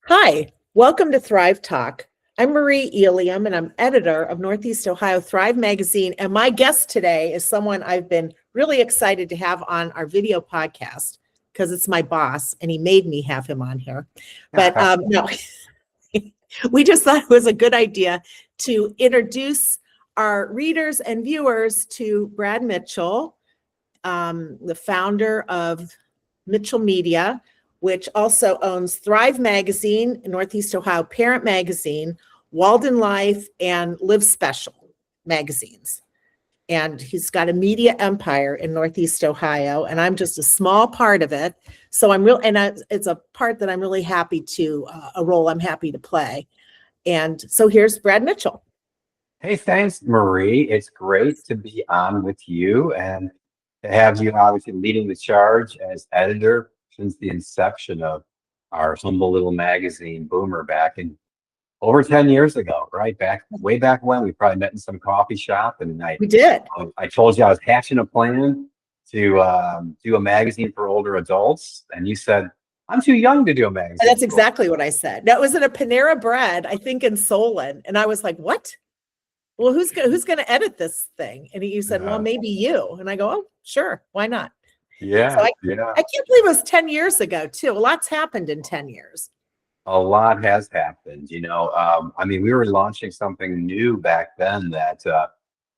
Hi, welcome to ThriveTalk. I'm Marie Elium, and I'm editor of Northeast Ohio Thrive magazine. And my guest today is someone I've been really excited to have on our video podcast because it's my boss, and he made me have him on here. But no, we just thought it was a good idea to introduce our readers and viewers to Brad Mitchell, the founder of Mitchell Media, which also owns Thrive Magazine, Northeast Ohio Parent Magazine, Walden Life, and Live Special magazines. And he's got a media empire in Northeast Ohio, and I'm just a small part of it. So it's a part that I'm really happy to, a role I'm happy to play. And so here's Brad Mitchell. Hey, thanks, Marie. It's great to be on with you and to have you obviously leading the charge as editor since the inception of our humble little magazine, Boomer, back in over 10 years ago, right? Way back when. We probably met in some coffee shop, and We did. I told you I was hatching a plan to do a magazine for older adults, and you said, I'm too young to do a magazine. That's exactly what I said. That was at a Panera Bread, I think in Solon. And I was like, what? Well, who's going to edit this thing? And you said, well, maybe you. And I go, oh, sure. Why not? Yeah. So I can't believe it was 10 years ago, too. A lot's happened in 10 years. A lot has happened. I mean, we were launching something new back then that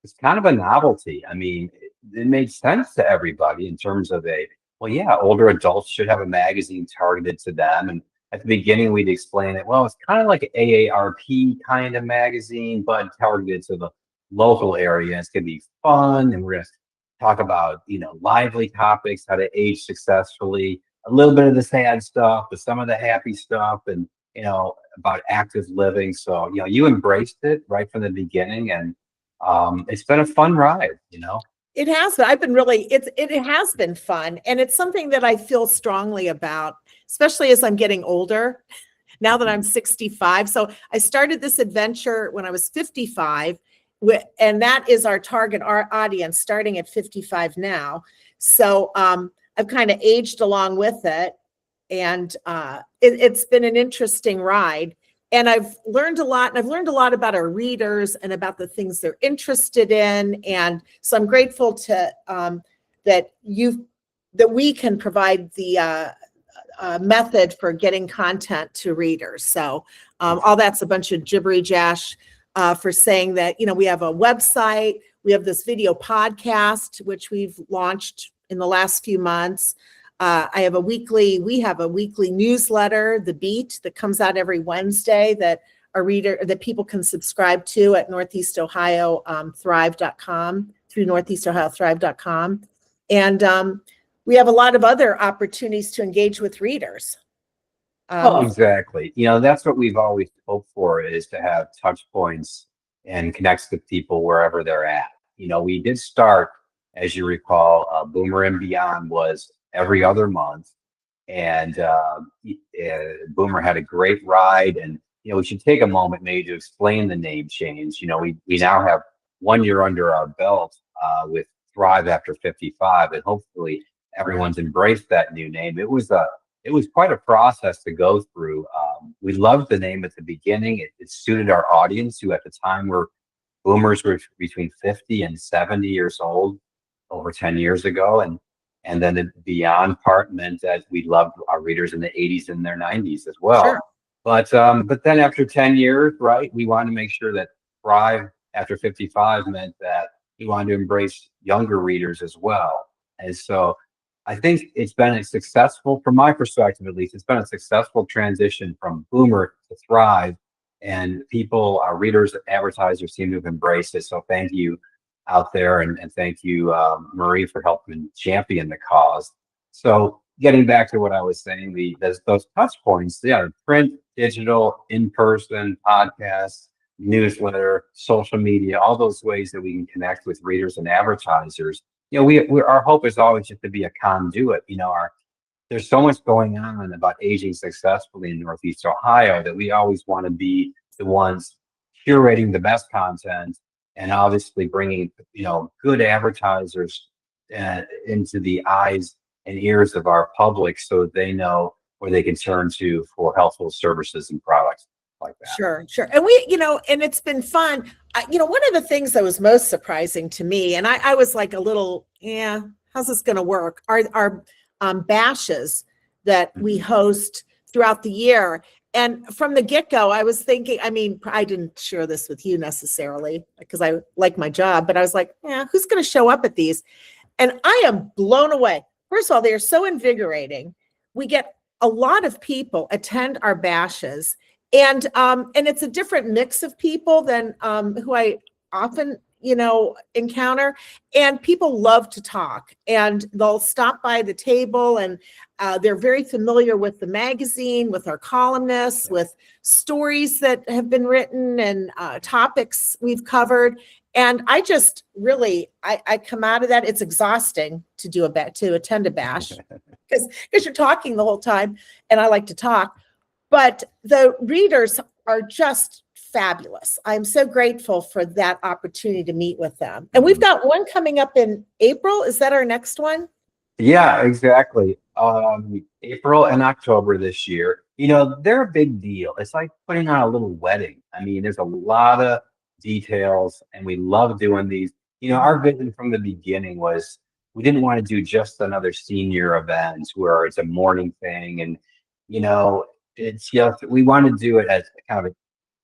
was kind of a novelty. I mean, it made sense to everybody in terms of older adults should have a magazine targeted to them. And at the beginning, we'd explain it. Well, it's kind of like an AARP kind of magazine, but targeted to the local area. It's going to be fun, and we're going to talk about, lively topics, how to age successfully, a little bit of the sad stuff, but some of the happy stuff, and, about active living. So, you embraced it right from the beginning, and it's been a fun ride, It has been. It has been fun. And it's something that I feel strongly about, especially as I'm getting older, now that I'm 65. So I started this adventure when I was 55, and that is our audience starting at 55 now. So I've kind of aged along with it, and it's been an interesting ride. And I've learned a lot, and I've learned a lot about our readers and about the things they're interested in. And so I'm grateful to that we can provide the method for getting content to readers. So all that's a bunch of gibbery jash for saying that, we have a website, we have this video podcast, which we've launched in the last few months. We have a weekly newsletter, The Beat, that comes out every Wednesday that people can subscribe to at Northeast Ohio Thrive.com, through Northeast Ohio Thrive.com. And we have a lot of other opportunities to engage with readers. Exactly. That's what we've always hoped for, is to have touch points and connect with people wherever they're at. We did start, as you recall, Boomer and Beyond was every other month, and Boomer had a great ride. And we should take a moment maybe to explain the name change. We now have 1 year under our belt with Thrive After 55, and hopefully everyone's embraced that new name. It was quite a process to go through. We loved the name at the beginning. It suited our audience, who at the time boomers were between 50 and 70 years old over 10 years ago. And then the Beyond part meant that we loved our readers in the 80s and their 90s as well. Sure. But then after 10 years, right, we wanted to make sure that Thrive After 55 meant that we wanted to embrace younger readers as well. And so I think it's been a successful, from my perspective at least, it's been a successful transition from Boomer to Thrive, and people, our readers, advertisers seem to have embraced it. So thank you out there, and thank you, Marie, for helping champion the cause. So getting back to what I was saying, those touch points, print, digital, in-person, podcasts, newsletter, social media, all those ways that we can connect with readers and advertisers. Our hope is always just to be a conduit. There's so much going on about aging successfully in Northeast Ohio that we always want to be the ones curating the best content, and obviously bringing, good advertisers into the eyes and ears of our public, so they know where they can turn to for helpful services and products like that. Sure, sure. And we, and it's been fun. One of the things that was most surprising to me, and I was like a little, yeah, how's this going to work? Are bashes that we host throughout the year. And from the get-go, I was thinking, I mean, I didn't share this with you necessarily because I like my job, but I was like, yeah, who's going to show up at these? And I am blown away. First of all, they are so invigorating. We get a lot of people attend our bashes, and it's a different mix of people than who I often encounter. And people love to talk, and they'll stop by the table, and they're very familiar with the magazine, with our columnists, with stories that have been written and topics we've covered. And I just really, I come out of that. It's exhausting to attend a bash because you're talking the whole time, and I like to talk. But the readers are just fabulous. I'm so grateful for that opportunity to meet with them. And we've got one coming up in April. Is that our next one? Yeah, exactly. April and October this year, they're a big deal. It's like putting on a little wedding. I mean, there's a lot of details, and we love doing these. Our vision from the beginning was we didn't want to do just another senior event where it's a morning thing. And, it's just, we want to do it as kind of an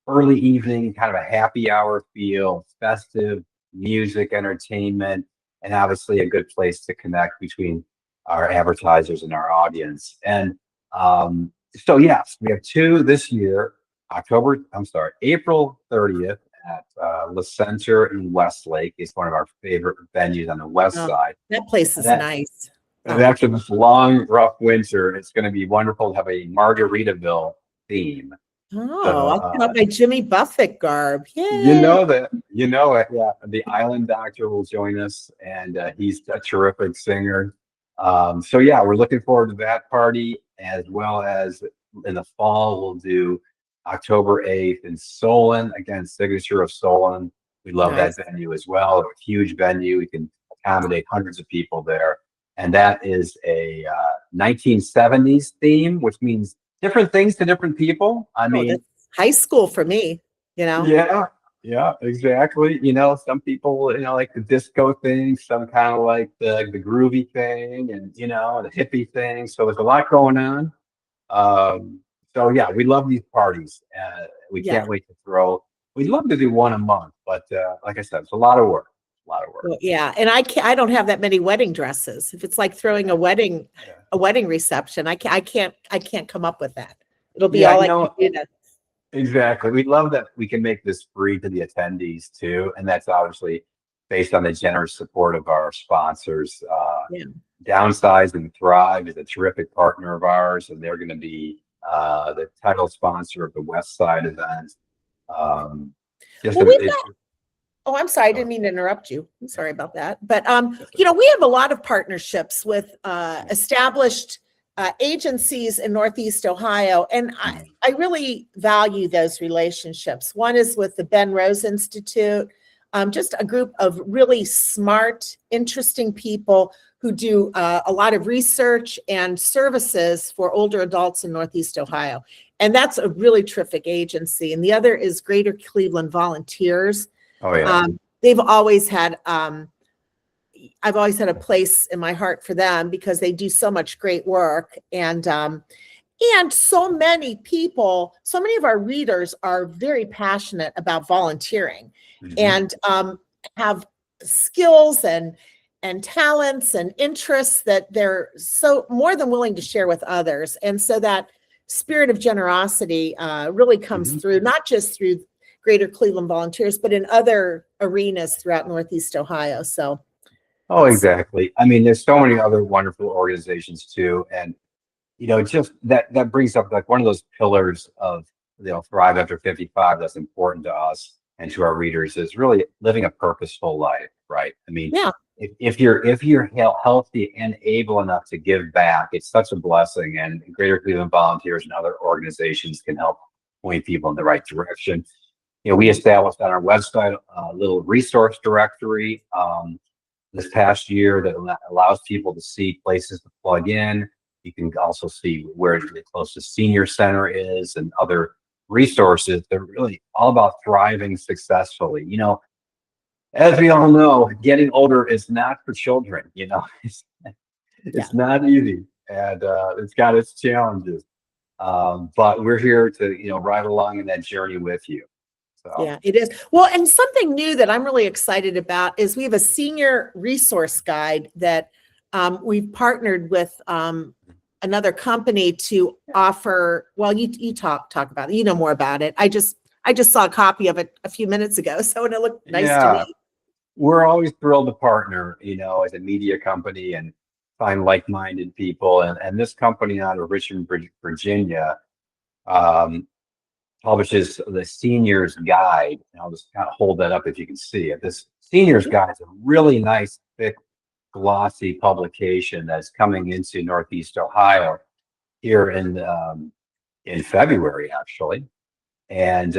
early evening, kind of a happy hour feel, festive music, entertainment, and obviously a good place to connect between our advertisers and our audience. And so, yes, we have two this year, April 30th at La Center in Westlake. It's one of our favorite venues on the west side. That place is nice. And after this long, rough winter, it's going to be wonderful to have a Margaritaville theme. I'll put up my Jimmy Buffett garb. Yay. You know it. Yeah, the Island Doctor will join us, and he's a terrific singer. So yeah, we're looking forward to that party, as well as in the fall we'll do October 8th in Solon. Again, Signature of Solon. We love that venue as well. A huge venue. We can accommodate hundreds of people there. And that is a 1970s theme, which means different things to different people. I mean, that's high school for me, Yeah, exactly. Some people, like the disco thing, some kind of like the groovy thing, and the hippie thing. So there's a lot going on. So yeah, we love these parties. We can't wait to throw. We'd love to do one a month, but like I said, it's a lot of work. Well, yeah, and I don't have that many wedding dresses. If it's like throwing a wedding reception, I can't come up with that. It'll be all I can do. Exactly. We love that we can make this free to the attendees too, and that's obviously based on the generous support of our sponsors. Downsize and Thrive is a terrific partner of ours, and they're going to be the title sponsor of the West Side event. Oh, I'm sorry. I didn't mean to interrupt you. I'm sorry about that. But, we have a lot of partnerships with established agencies in Northeast Ohio. And I really value those relationships. One is with the Ben Rose Institute, just a group of really smart, interesting people who do a lot of research and services for older adults in Northeast Ohio. And that's a really terrific agency. And the other is Greater Cleveland Volunteers. Oh, yeah. They've always had, I've always had a place in my heart for them because they do so much great work. And so many people, so many of our readers are very passionate about volunteering and have skills and talents and interests that they're so more than willing to share with others. And so that spirit of generosity really comes through, not just through Greater Cleveland Volunteers, but in other arenas throughout Northeast Ohio. So, exactly. I mean, there's so many other wonderful organizations too, and just that brings up like one of those pillars of Thrive After 55 that's important to us and to our readers is really living a purposeful life, right? I mean, if you're healthy and able enough to give back, it's such a blessing, and Greater Cleveland Volunteers and other organizations can help point people in the right direction. We established on our website a little resource directory this past year that allows people to see places to plug in, You can also see where the closest senior center is and other resources. They're really all about thriving successfully. As we all know, getting older is not for children. Yeah. It's not easy, and it's got its challenges. But we're here to, ride along in that journey with you. So Yeah, it is. Well, and something new that I'm really excited about is we have a senior resource guide that we've partnered with another company to offer. Well, you talk about it. You know more about it. I just saw a copy of it a few minutes ago, so it looked nice to yeah, me. we're always thrilled to partner, as a media company and find like-minded people. And this company out of Richmond, Virginia, um, publishes the Senior's Guide. And I'll just kind of hold that up if you can see it. This Senior's Guide is a really nice, thick, glossy publication that's coming into Northeast Ohio here in February, actually. And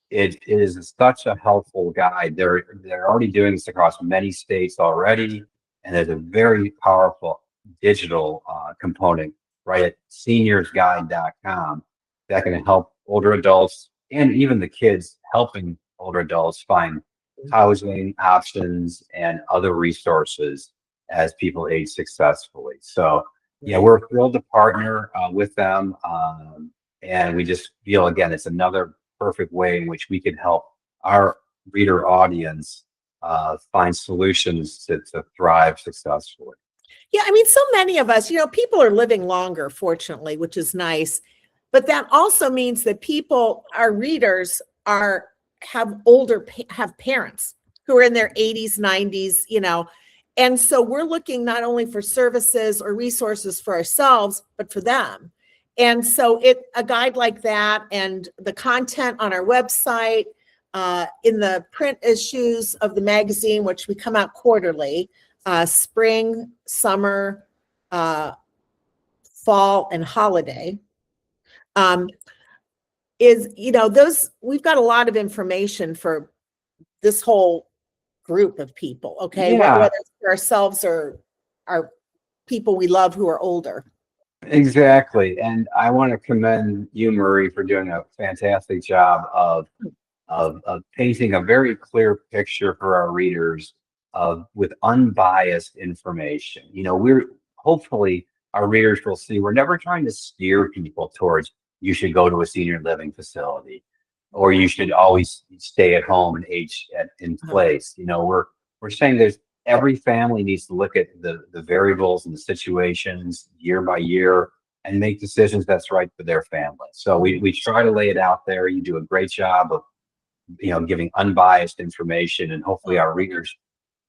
it is such a helpful guide. They're already doing this across many states already, and there's a very powerful digital component right at seniorsguide.com that can help older adults and even the kids, helping older adults find housing options and other resources as people age successfully. So yeah, Right. we're thrilled to partner with them. And we just feel, again, it's another perfect way in which we can help our reader audience find solutions to thrive successfully. Yeah, I mean, so many of us, people are living longer, fortunately, which is nice. But that also means that our readers have parents who are in their 80s, 90s, and so we're looking not only for services or resources for ourselves, but for them. And so a guide like that and the content on our website, in the print issues of the magazine, which we come out quarterly, spring, summer, fall, and holiday, we've got a lot of information for this whole group of people, okay? Yeah, Whether it's for ourselves or our people we love who are older. exactly. And I want to commend you, Marie, for doing a fantastic job of painting a very clear picture for our readers with unbiased information. We're hopefully our readers will see we're never trying to steer people towards you should go to a senior living facility or you should always stay at home and age in place. We're saying every family needs to look at the variables and the situations year by year and make decisions that's right for their family. So we try to lay it out there. You do a great job of giving unbiased information, and hopefully our readers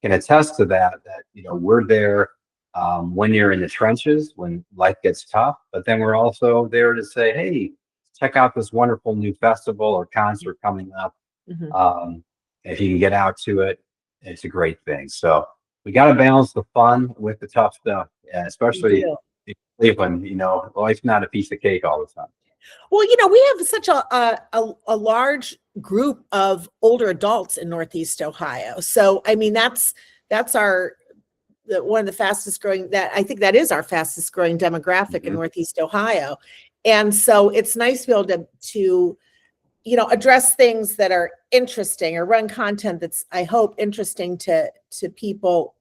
can attest to that we're there when you're in the trenches, when life gets tough, but then we're also there to say, hey, check out this wonderful new festival or concert coming up. If you can get out to it, it's a great thing. So we got to balance the fun with the tough stuff, especially in Cleveland. Life's not a piece of cake all the time. Well, we have such a large group of older adults in Northeast Ohio. So, I mean, that's one of the fastest growing, that I think that is our fastest growing demographic in Northeast Ohio. And so it's nice to be able to address things that are interesting or run content that's, I hope, interesting to people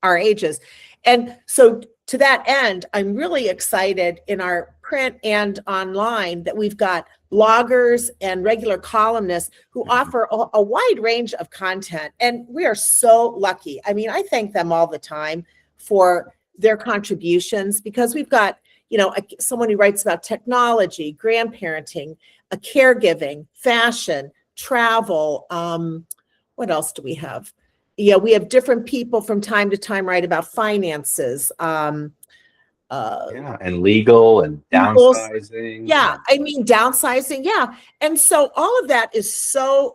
our ages. And so to that end, I'm really excited in our print and online that we've got bloggers and regular columnists who offer a wide range of content. And we are so lucky. I mean, I thank them all the time for their contributions, because we've got, someone who writes about technology, grandparenting, caregiving, fashion, travel. What else do we have? Yeah, we have different people from time to time write about finances. And legal and downsizing. Yeah, I mean, downsizing. Yeah. And so all of that is I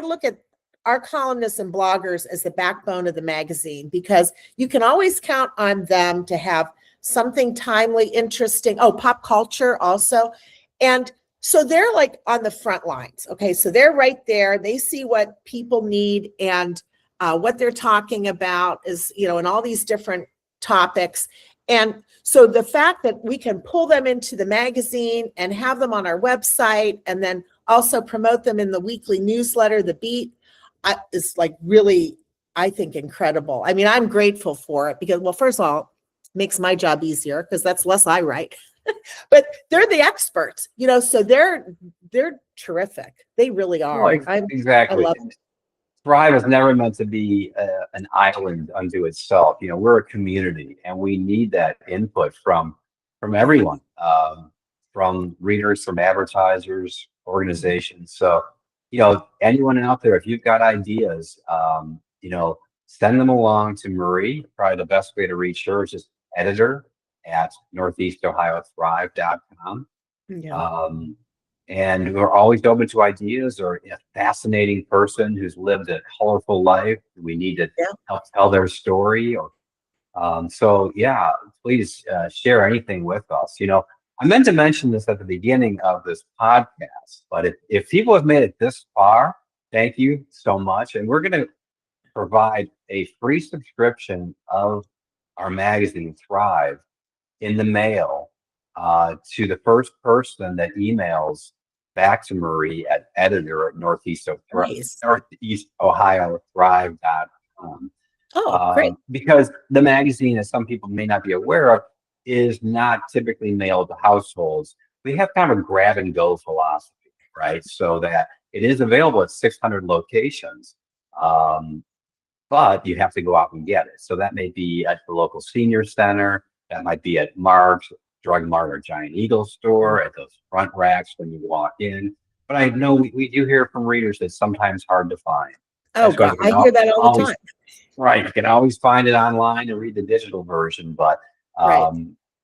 look at our columnists and bloggers as the backbone of the magazine, because you can always count on them to have something timely, interesting. Oh, pop culture also. And so they're like on the front lines. Okay. So they're right there. They see what people need and what they're talking about is, in all these different topics. And so the fact that we can pull them into the magazine and have them on our website and then also promote them in the weekly newsletter, The Beat, is like really, I think, incredible. I mean, I'm grateful for it because, well, first of all, it makes my job easier because that's less I write. But they're the experts, so they're terrific. They really Well, are. I exactly. love it. Thrive is never meant to be an island unto itself. We're a community, and we need that input from everyone, from readers, from advertisers, organizations. So, anyone out there, if you've got ideas, send them along to Marie. Probably the best way to reach her is just editor@northeastohiothrive.com. Yeah. And we're always open to ideas, or a fascinating person who's lived a colorful life. We need to help tell their story. Or so, yeah, please share anything with us. I meant to mention this at the beginning of this podcast, but if people have made it this far, thank you so much. And we're going to provide a free subscription of our magazine, Thrive, in the mail to the first person that emails back to Marie at editor@northeastohiothrive.com. Oh, great. Because the magazine, as some people may not be aware of, is not typically mailed to households. We have kind of a grab and go philosophy, right? So that it is available at 600 locations, but you have to go out and get it. So that may be at the local senior center, that might be at Mark's, Drug Mart, or Giant Eagle store, at those front racks when you walk in. But I know we do hear from readers that it's sometimes hard to find. Oh, God, I hear that all the time. Right. You can always find it online and read the digital version. But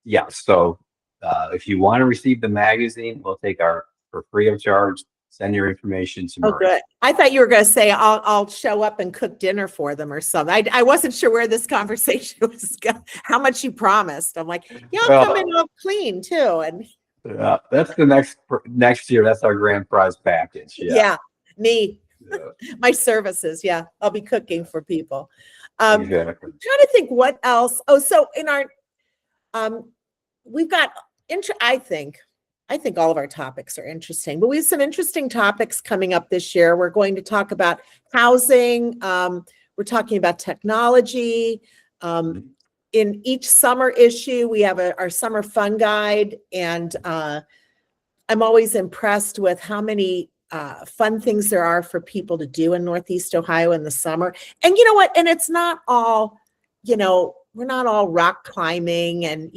yeah, so if you want to receive the magazine, we'll take for free of charge. Send your information to Marie. Oh, good. I thought you were going to say I'll show up and cook dinner for them or something. I wasn't sure where this conversation was going, how much you promised. I'm like, yeah, I'll come in all clean too. And that's the next year. That's our grand prize package. Yeah, me, my services. Yeah, I'll be cooking for people. Exactly. I'm trying to think what else. Oh, so in our, we've got I think all of our topics are interesting, but we have some interesting topics coming up this year. We're going to talk about housing. We're talking about technology. In each summer issue, we have our summer fun guide, and I'm always impressed with how many fun things there are for people to do in Northeast Ohio in the summer. And you know what? And it's not all, we're not all rock climbing and,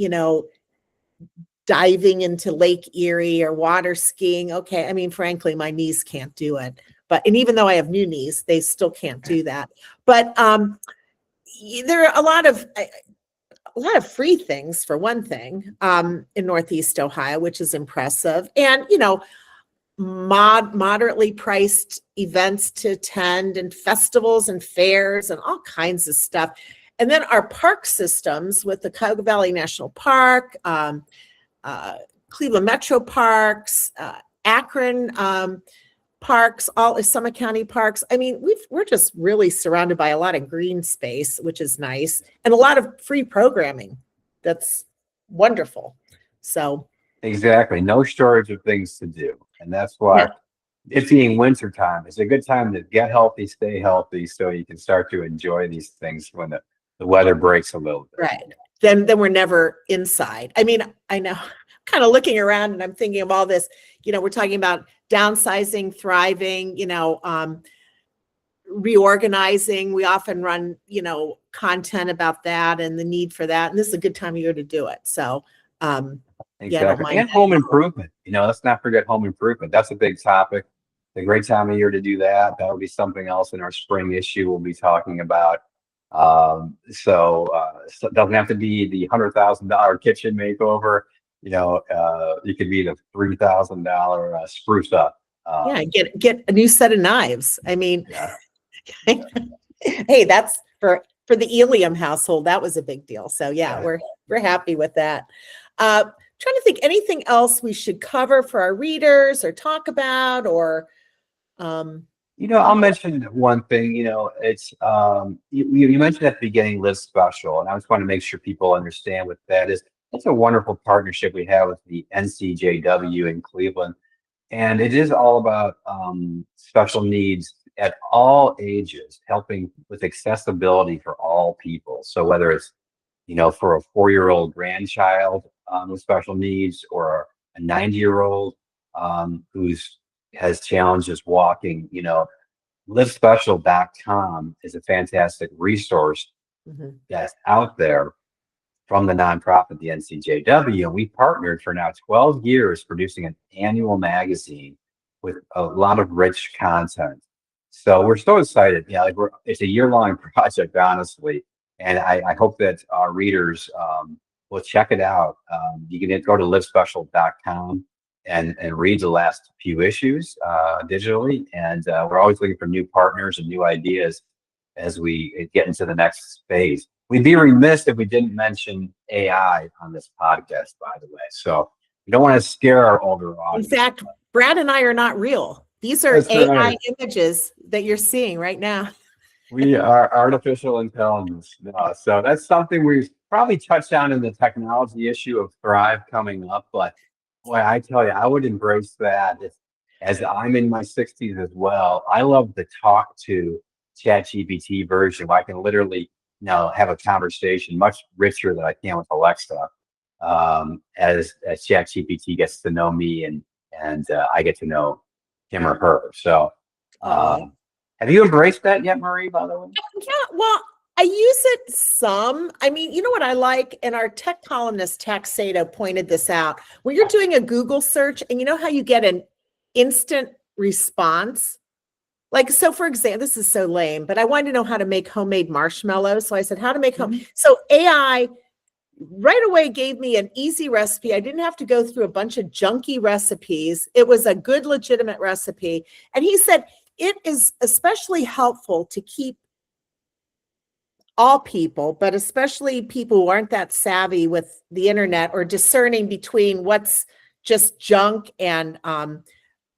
diving into Lake Erie or water skiing. Okay. I mean, frankly, my knees can't do it, and even though I have new knees, they still can't do that. But there are a lot of free things, for one thing, in Northeast Ohio, which is impressive. And, moderately priced events to attend, and festivals and fairs and all kinds of stuff. And then our park systems with the Cuyahoga Valley National Park, Cleveland Metro Parks, Akron parks, all Summit County parks. I mean, we're just really surrounded by a lot of green space, which is nice, and a lot of free programming. That's wonderful. So exactly, no shortage of things to do, and that's why it's being winter time. It's a good time to get healthy, stay healthy, so you can start to enjoy these things when the weather breaks a little bit. Right. Then we're never inside. I mean, I know, kind of looking around and I'm thinking of all this, we're talking about downsizing, thriving, reorganizing. We often run, content about that and the need for that. And this is a good time of year to do it. So, exactly. And home improvement, let's not forget home improvement. That's a big topic. It's a great time of year to do that. That'll be something else in our spring issue we'll be talking about. So it doesn't have to be the $100,000 kitchen makeover. You could be the $3,000 spruce up. Get a new set of knives. I mean, hey, that's for the Elium household. That was a big deal. So we're happy with that. Trying to think anything else we should cover for our readers or talk about, or I'll mention one thing. It's you mentioned at the beginning Live Special, and I just want to make sure people understand what that is. It's a wonderful partnership we have with the NCJW in Cleveland, and it is all about special needs at all ages, helping with accessibility for all people. So whether it's for a 4-year-old grandchild with special needs, or a 90-year-old who's has challenges walking, livespecial.com is a fantastic resource Mhm. that's out there from the nonprofit, the NCJW. And we partnered for now 12 years producing an annual magazine with a lot of rich content. So we're so excited. It's a year-long project, honestly. And I hope that our readers will check it out. You can go to livespecial.com and read the last few issues digitally. And we're always looking for new partners and new ideas as we get into the next phase. We'd be remiss if we didn't mention AI on this podcast, by the way. So we don't want to scare our older In audience. fact, Brad and I are not real. These are That's AI right. images that you're seeing right now. We are artificial intelligence. So that's something we've probably touched on in the technology issue of Thrive coming up. But boy, I tell you, I would embrace that as I'm in my 60s as well. I love the talk to ChatGPT version where I can literally have a conversation much richer than I can with Alexa, as ChatGPT gets to know me and I get to know him or her. So have you embraced that yet, Marie, by the way? Yeah, well, I use it some. I mean, you know what I like? And our tech columnist, Tax Sato, pointed this out. When you're doing a Google search and you know how you get an instant response? Like, so for example, this is so lame, but I wanted to know how to make homemade marshmallows. So I said, how to make home. So AI right away gave me an easy recipe. I didn't have to go through a bunch of junky recipes. It was a good, legitimate recipe. And he said, it is especially helpful to keep all people, but especially people who aren't that savvy with the internet or discerning between what's just junk and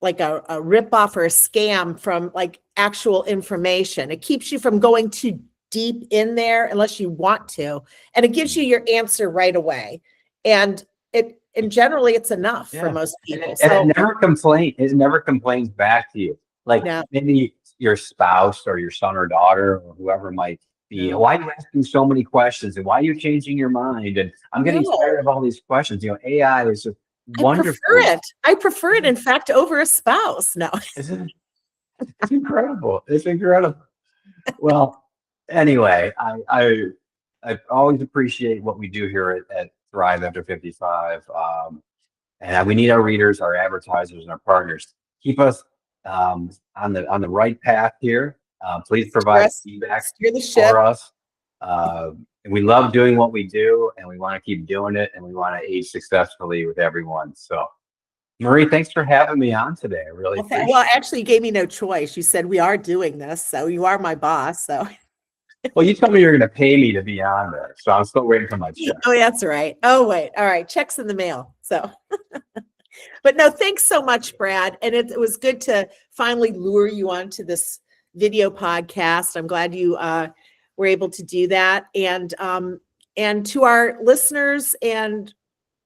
like a ripoff or a scam from like actual information. It keeps you from going too deep in there unless you want to, and it gives you your answer right away. And generally it's enough for most people. And it never complains. It never complains back to you. Like maybe your spouse or your son or daughter or whoever might be. Why are you asking so many questions? And why are you changing your mind? And I'm getting tired of all these questions. AI is just wonderful. I prefer it, in fact, over a spouse. No. It's incredible. It's incredible. Well, anyway, I always appreciate what we do here at Thrive After 55. And we need our readers, our advertisers, and our partners. Keep us on the right path here. Please provide feedback for us. And we love doing what we do, and we want to keep doing it, and we want to age successfully with everyone. So, Marie, thanks for having me on today. I really appreciate it. Well, actually, you gave me no choice. You said we are doing this, so you are my boss. So. Well, you told me you're going to pay me to be on there, so I'm still waiting for my check. Oh, that's right. Oh, wait. All right. Check's in the mail. So, but no, thanks so much, Brad. And it was good to finally lure you onto this video podcast. I'm glad you were able to do that. And to our listeners and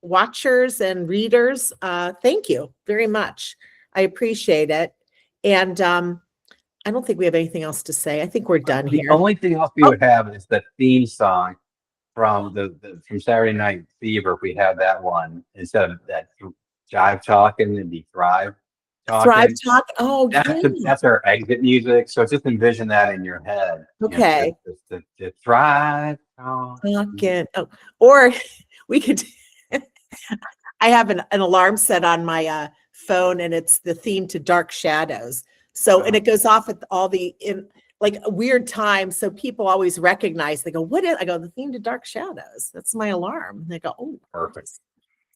watchers and readers, thank you very much. I appreciate it. And I don't think we have anything else to say. I think we're done here. The only thing else we would have is the theme song from from Saturday Night Fever. If we have that one instead of that Jive Talking, and the Thrive Talking. Thrive Talk. Oh, that's our exit music. So just envision that in your head. Okay. The Thrive Talking. Oh, or we could. I have an alarm set on my phone, and it's the theme to Dark Shadows. So, and it goes off at all in like a weird time. So people always recognize, they go, what is, I go, the theme to Dark Shadows. That's my alarm. And they go, oh, perfect.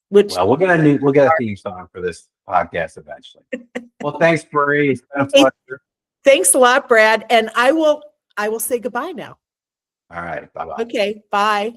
Well, we'll get a theme song for this podcast eventually. Well, thanks, Marie. It's been a pleasure. Thanks a lot, Brad. And I will say goodbye now. All right. Bye-bye. Okay. Bye.